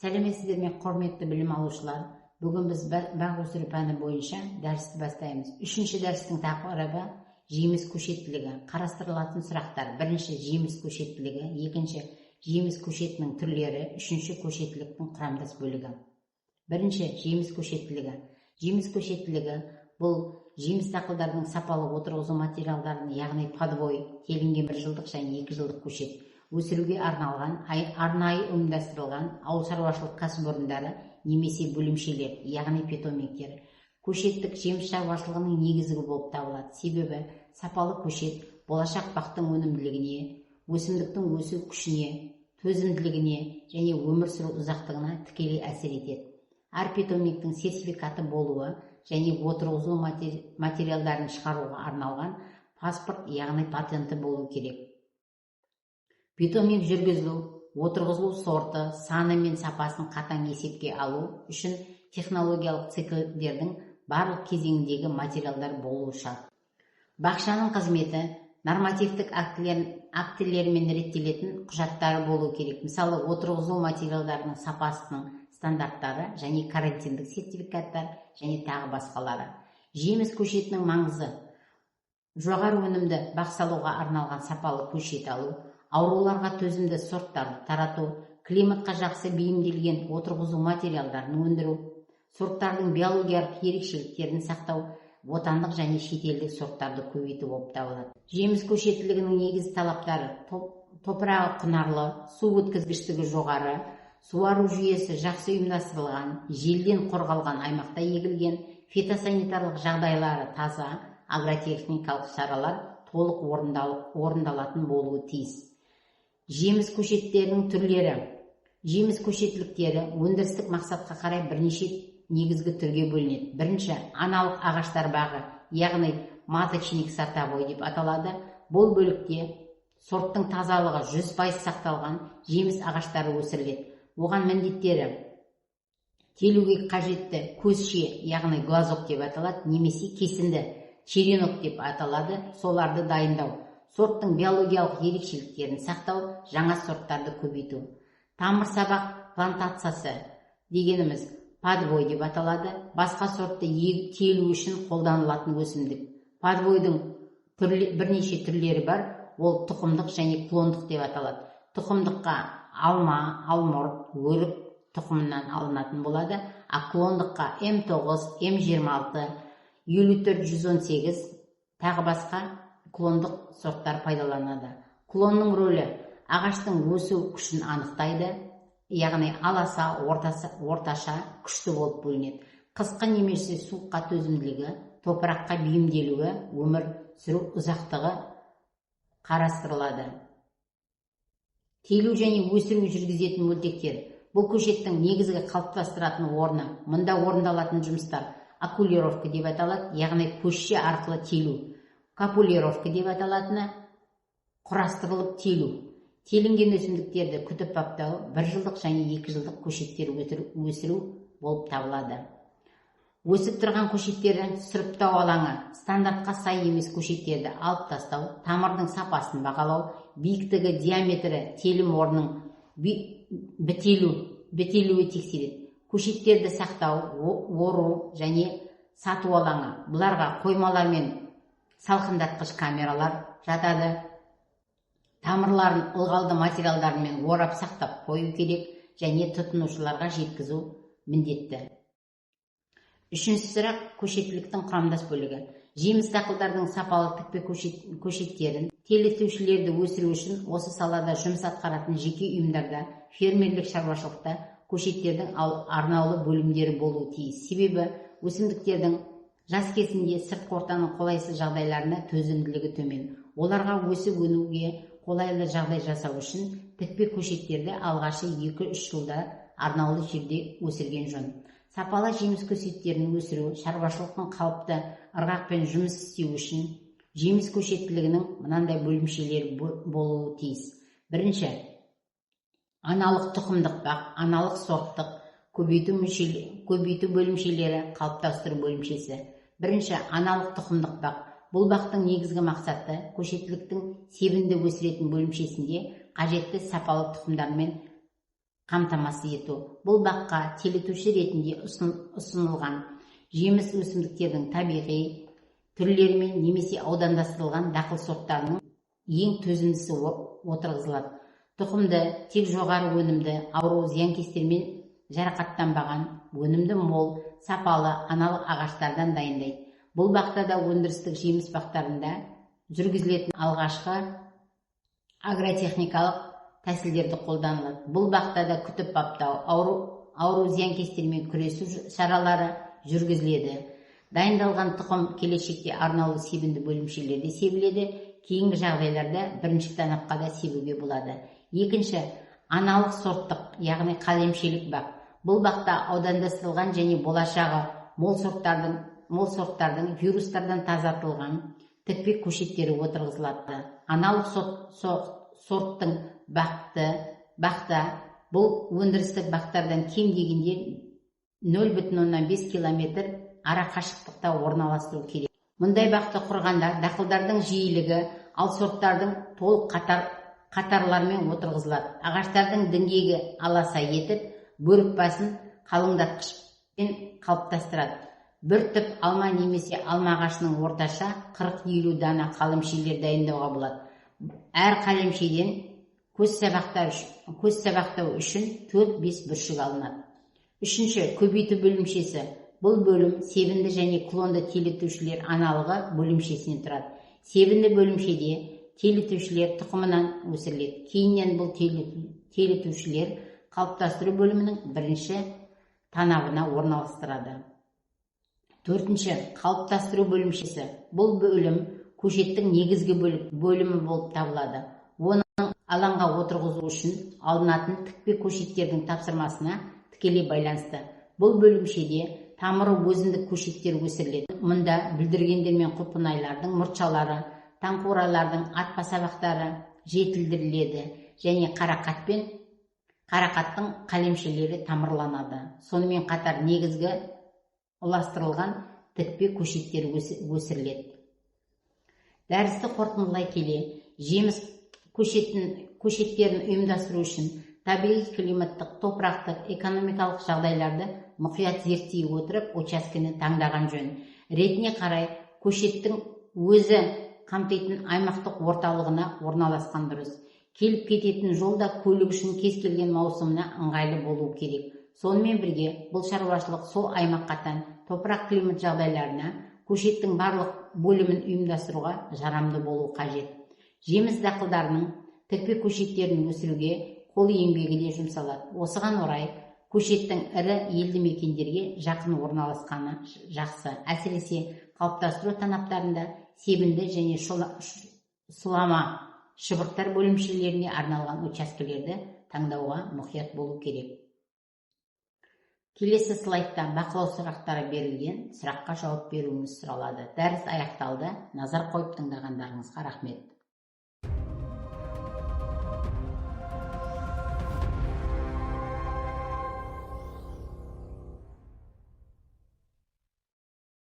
Сәлеметсіздер ме, құрметті білім алушылар. Бүгін біз бақ өсіру пәні бойынша дәрісті бастаймыз. Үшінші дәрістің тақырыбы жеміс көшеттілігі. Қарастырылатын сұрақтар: бірінші, жеміс көшеттілігі; екінші, жеміс көшетінің түрлері; үшінші, көшеттіліктің құрамдас бөлігі. Бірінші, жеміс көшеттілігі. Жеміс көшеттілігі бұл жеміс дақылдарының сапалы отырғызу материалдарын, яғни подвой, телінген 1 жылдық және 2 жылдық көшет өсіруге арналған, арнайы ұйымдастырылған ауыл шаруашылық кәсіпорындары немесе бөлімшелер, яғни питомниктер, көшеттік жеміс шаруашылығының негізгі болып табылады. Себебі сапалы көшет болашақ бақтың өнімділігіне, өсімдіктің өсу күшіне, төзімділігіне және өмір сүру ұзақтығына тікелей әсер етеді. Әр питомниктің сертификаты болуы және отырғызу материалдарын шығаруға арналған паспорт, яғни патенті болу керек. Питомник жүргізілу, отырғызылу сорты, саны мен сапасын қатаң есепке алу үшін технологиялық циклдердің барлық кезеңіндегі материалдар болуы шарт. Бақшаның қызметі нормативтік актілермен реттелетін құжаттары болу керек. Мысалы, отырғызу материалдарының сапасының стандарттары және карантиндік сертификаттар және тағы басқалары. Жеміс көшетінің маңызы: жоғары өнімді бақ салуға арналған сапалы көшет алу, ауруларға төзімді сорттарды тарату, климатқа жақсы бейімделген отырғызу материалдарын өндіру, сорттардың биологиялық ерекшеліктерін сақтау, отандық және шетелдік сорттарды көбейту болып табылады. Жеміс көшеттілігінің негізгі талаптары: топырағы құнарлы, су өткізгіштігі жоғары, суару жүйесі жақсы ұйымдастырылған, желден қорғалған аймақта егілген, фитосанитарлық жағдайлары таза, агротехникалық шаралар толық орындалатын болуы тиіс. Жеміс көшеттерінің түрлері. Жеміс көшеттіліктері өндірістік мақсатқа қарай бірнеше негізгі түрге бөлінеді. Бірінші, аналық ағаштар бағы, яғни маточник сортовой деп аталады. Бұл бөлікте сорттың тазалығы 100% сақталған жеміс ағаштары өсіріледі. Оған міндеттері: телуге қажетті көзше, яғни глазок деп аталады, немесе кесінді черенок деп аталады, соларды дайындау, сорттың биологиялық ерекшеліктерін сақтау, жаңа сорттарды көбейту. Тамыр сабақ плантациясы дегеніміз подвой деп аталады, басқа сортты телу үшін қолданылатын өсімдік. Подвойдың бірнеше түрлері бар, ол тұқымдық және клондық деп аталады. Тұқымдыққа алма, алмұрт, өрік тұқымынан алынатын болады, а клондыққа М9, М26, 54-118 тағы басқа клондық сорттар пайдаланады. Клонның рөлі: ағаштың өсу күшін анықтайды, яғни аласа, орташа, күшті болып бөлінеді. Қысқы немесе суыққа төзімділігі, топыраққа бейімделуі, өмір сүру ұзақтығы қарастырылады. Телу және өсіру жүргізетін мөлтектер. Бұл көшеттің негізгі қалыптастыратын орны. Мұнда орындалатын жұмыстар окулировка деп аталады, яғни көшше арқылы телу. Копулировка деп аталатыны құрастырылып телу. Телінген өсімдіктерді күтіп баптау, 1 жылдық және 2 жылдық көшеттер өсіру болып табылады. Өсіп тұрған көшеттердің сұрыптау алаңы: стандартқа сай емес көшеттерді алып тастау, тамырдың сапасын бағалау, биіктігі, диаметрі, телім орнының бітелуі тексереді. Көшеттерді сақтау, ору және сату алаңы: бұларға қоймалар мен салқындатқыш камералар жатады. Тамырларын ылғалды материалдармен орап сақтап қою керек және тұтынушыларға жеткізу міндетті. Үшінші сұрақ: көшеттіліктің құрамдас бөлігі. Жеміс дақылдардың сапалы тікпе көшеттерін телестеушілерді өсіру үшін осы салада жұмыс атқаратын жеке ұйымдарда, фермерлік шаруашылықта көшеттердің арнаулы бөлімдері болуы тиіс. Себебі өсімдіктердің жас кезінде сыртқы ортаның қолайсыз жағдайларына төзімділігі төмен. Оларға өсіп өнуге қолайлы жағдай жасау үшін тікпе көшеттерді алғашы 2-3 жылда арнаулы жерде өсірген жөн. Сапалы жеміс көшеттерін өсіру, шаруашылықтың қалыпты ырғақпен жұмыс істеу үшін жеміс көшеттілігінің мынандай бөлімшелері болуы тиіс. Бірінші, аналық тұқымдық бақ, аналық сорттық көбейту бөлімшелері, қалыптастыру бөлімшесі. Бірінші, аналық тұқымдық бақ. Бұл бақтың негізгі мақсаты көшеттіліктің себінді өсіретін бөлімшесінде қажетті сапалы тұқымдармен қамтамасыз ету. Бұл баққа телетуші ретінде ұсынылған жеміс өсімдіктердің табиғи түрлерімен немесе аудандастырылған дақыл сорттарының ең төзімдісі отырғызылады. Тұқымды тек жоғары өнімді, ауру зиянкестермен жарақаттанбаған, өнімді мол, сапалы аналық ағаштардан дайындайды. Бұл бақта да өндірістік жеміс бақтарында жүргізілетін алғашқы агротехникалық тәсілдерді қолданылады. Бұл бақта да күтіп баптау, ауру зиянкестермен күресу шаралары жүргізіледі. Дайындалған тұқым келешекте арнаулы себінді бөлімшелерде себіледі. Кейінгі жағдайларда бірінші танапқа да себуге болады. Екінші, аналық сорттық, яғни қалемшелік бақ. Бұл бақта аудандастырылған және болашағы мол сорттардың вирустардан тазартылған тікпек көшеттері отырғызылады. Аналық сорттың бақта бұл өндірістік бақтардан кем дегенде 0,5 километр ара қашықтықта орналастыру керек. Мұндай бақты құрғанда дақылдардың жиілігі, ал сорттардың толық қатарлармен отырғызылады. Ағаштардың діңгегі аласа етіп, бөрікпасын қалыңдатқышпен қалыптастырады. Бір түп алма немесе алма ағашының орташа 40-50 дана қалемшелер дайындауға болады. Әр қалемшеден көз сабақтау үшін 4-5 бүршік алынады. Үшінші, көбейту бөлімшесі. Бұл бөлім себінді және клонды телетушілер аналығы бөлімшесінен тұрады. Себінді бөлімшеде телетушілер тұқымынан өсіріледі. Кейіннен бұл телетушілер қалыптастыру бөлімінің бірінші танабына орналастырады. Төртінші, қалыптастыру бөлімшесі. Бұл бөлім көшеттің негізгі бөлімі болып табылады. Оның алаңға отырғызу үшін алынатын тікпе көшеттердің тапсырмасына тікелей байланысты. Бұл бөлімшеде тамыры өзіндік көшеттер өсіріледі. Мұнда бүлдіргендер мен құлпынайлардың мұртшалары, таңқуралардың атпасабақтары жетілдіріледі және қарақаттың қалемшелері тамырланады. Сонымен қатар негізгі ұластырылған тікпе көшеттер өсіріледі. Дәрісті қорытындылай келе, жеміс көшеттерін ұйымдастыру үшін табиғи климаттық, топырақтық, экономикалық жағдайларды мұқият зерттей отырып, учаскені таңдаған жөн. Ретіне қарай, көшеттің өзі қамтитын аймақтық орталығына орналасқан дұрыс. Келіп кететін жолда көлік үшін кез келген маусымына ыңғайлы болу керек. Сонымен бірге, бұл шаруашылық сол аймаққа тән топырақ климат жағдайларына көшеттің барлық бөлімін ұйымдастыруға жарамды болу қажет. Жеміс дақылдарының тікпе көшеттерін өсіруге қол еңбегі де жұмсалады. Осыған орай, көшеттің ірі елді мекендерге жақын орналасқаны жақсы. Әсіресе қалыптастыру танаптарында себінді және сұлама шыбықтар бөлімшелеріне арналған учаскелерді таңдауға мұқият болу керек. Келесі слайдта бақылау сұрақтары берілген, сұраққа жауап беруіңіз сұралады. Дәріс аяқталды. Назар қойып тыңдағандарыңызға рахмет.